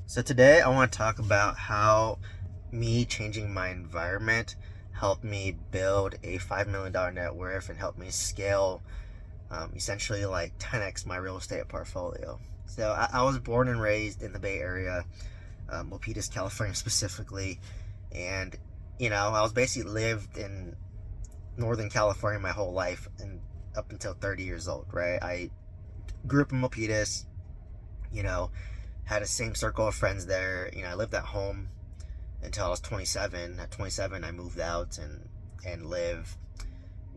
So today I want to talk about how me changing my environment helped me build a $5 million net worth and helped me scale essentially like 10x my real estate portfolio. So I was born and raised in the Bay Area, Milpitas, California specifically. And, I was basically lived in Northern California my whole life and up until 30 years old, right? I grew up in Milpitas, you know, had a same circle of friends there. I lived at home until I was 27. At 27, I moved out and live,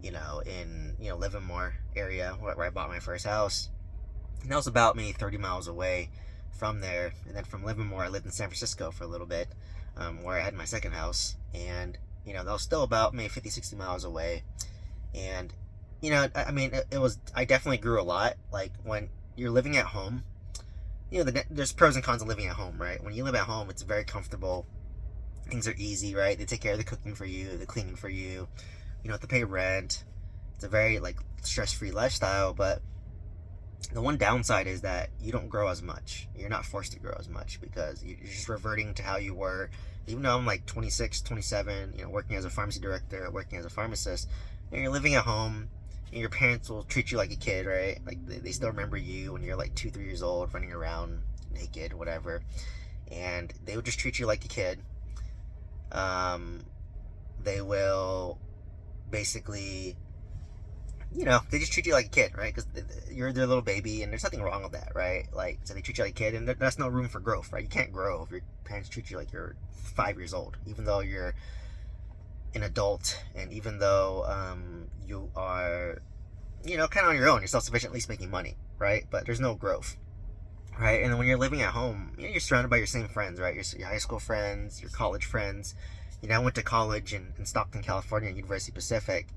in Livermore area where I bought my first house. And that was about maybe 30 miles away from there. And then from Livermore, I lived in San Francisco for a little bit, where I had my second house. And that was still about maybe 50, 60 miles away. And I definitely grew a lot. Like when you're living at home, there's pros and cons of living at home, right? When you live at home, it's very comfortable. Things are easy, right? They take care of the cooking for you, the cleaning for you. You don't have to pay rent. It's a very stress-free lifestyle. But the one downside is that you don't grow as much. You're not forced to grow as much because you're just reverting to how you were. Even though I'm 26, 27, working as a pharmacy director, working as a pharmacist, you're living at home. And your parents will treat you like a kid, right? Like they still remember you when you're 2, 3 years old, running around naked, whatever. And they would just treat you like a kid. They will basically, they just treat you like a kid, right? Because you're their little baby, and there's nothing wrong with that, right? So they treat you like a kid, and that's no room for growth, right? You can't grow if your parents treat you like you're 5 years old, even though you're an adult, and even though you are kind of on your own, you're self-sufficient, at least making money, right? But there's no growth, right? And then when you're living at home, you're surrounded by your same friends, right? Your high school friends, your college friends. I went to college in Stockton, California, University Pacific.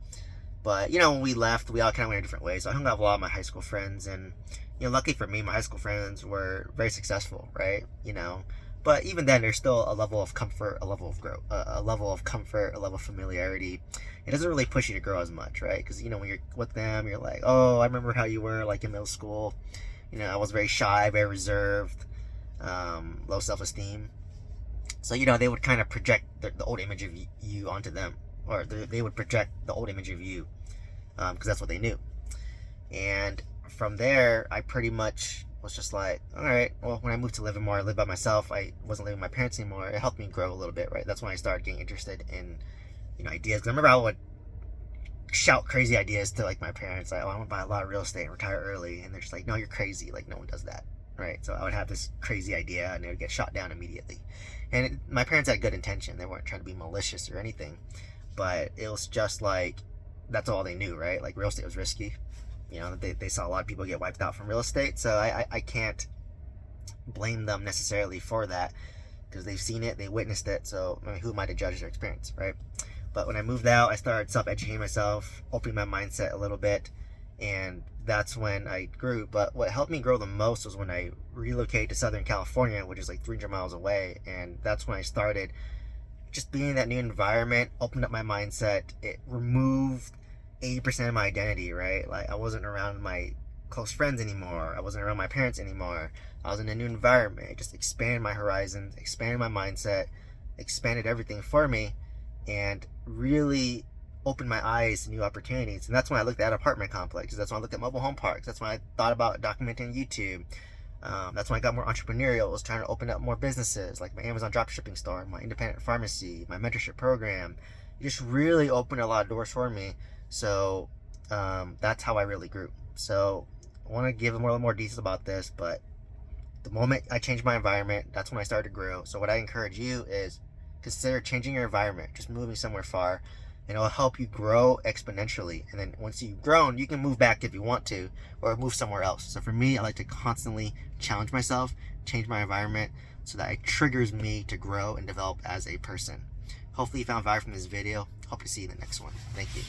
But when we left, we all kind of went our different ways. So I hung out with a lot of my high school friends, and luckily for me, my high school friends were very successful, right? But even then, there's still a level of comfort, a level of growth, a level of comfort, a level of familiarity. It doesn't really push you to grow as much, right? Because when you're with them, you're like, oh, I remember how you were in middle school. I was very shy, very reserved, low self-esteem. So they would kind of project the old image of you onto them, or they would project the old image of you, because that's what they knew. And from there, I pretty much was just like, all right, well, when I moved to Livermore, I lived by myself. I wasn't living with my parents anymore. It helped me grow a little bit, right? That's when I started getting interested in, ideas. Because I remember I would shout crazy ideas to my parents, like, oh, I want to buy a lot of real estate and retire early. And they're just like, no, you're crazy. No one does that, right? So I would have this crazy idea, and it would get shot down immediately. And my parents had good intention. They weren't trying to be malicious or anything. But it was just that's all they knew, right? Real estate was risky. They saw a lot of people get wiped out from real estate, so I can't blame them necessarily for that, because they've seen it, they witnessed it, so who am I to judge their experience, right? But when I moved out, I started self-educating myself, opening my mindset a little bit, and that's when I grew. But what helped me grow the most was when I relocated to Southern California, which is 300 miles away, and that's when I started just being in that new environment, opened up my mindset. It removed 80% of my identity, right? I wasn't around my close friends anymore. I wasn't around my parents anymore. I was in a new environment. It just expanded my horizons, expanded my mindset, expanded everything for me, and really opened my eyes to new opportunities. And that's when I looked at apartment complexes. That's when I looked at mobile home parks. That's when I thought about documenting YouTube. That's when I got more entrepreneurial. I was trying to open up more businesses, like my Amazon dropshipping store, my independent pharmacy, my mentorship program. It just really opened a lot of doors for me. So that's how I really grew. So I want to give more details about this, but the moment I changed my environment, that's when I started to grow. So what I encourage you is consider changing your environment, just moving somewhere far, and it'll help you grow exponentially. And then once you've grown, you can move back if you want to, or move somewhere else. So for me, I like to constantly challenge myself, change my environment, so that it triggers me to grow and develop as a person. Hopefully you found value from this video. Hope to see you in the next one. Thank you.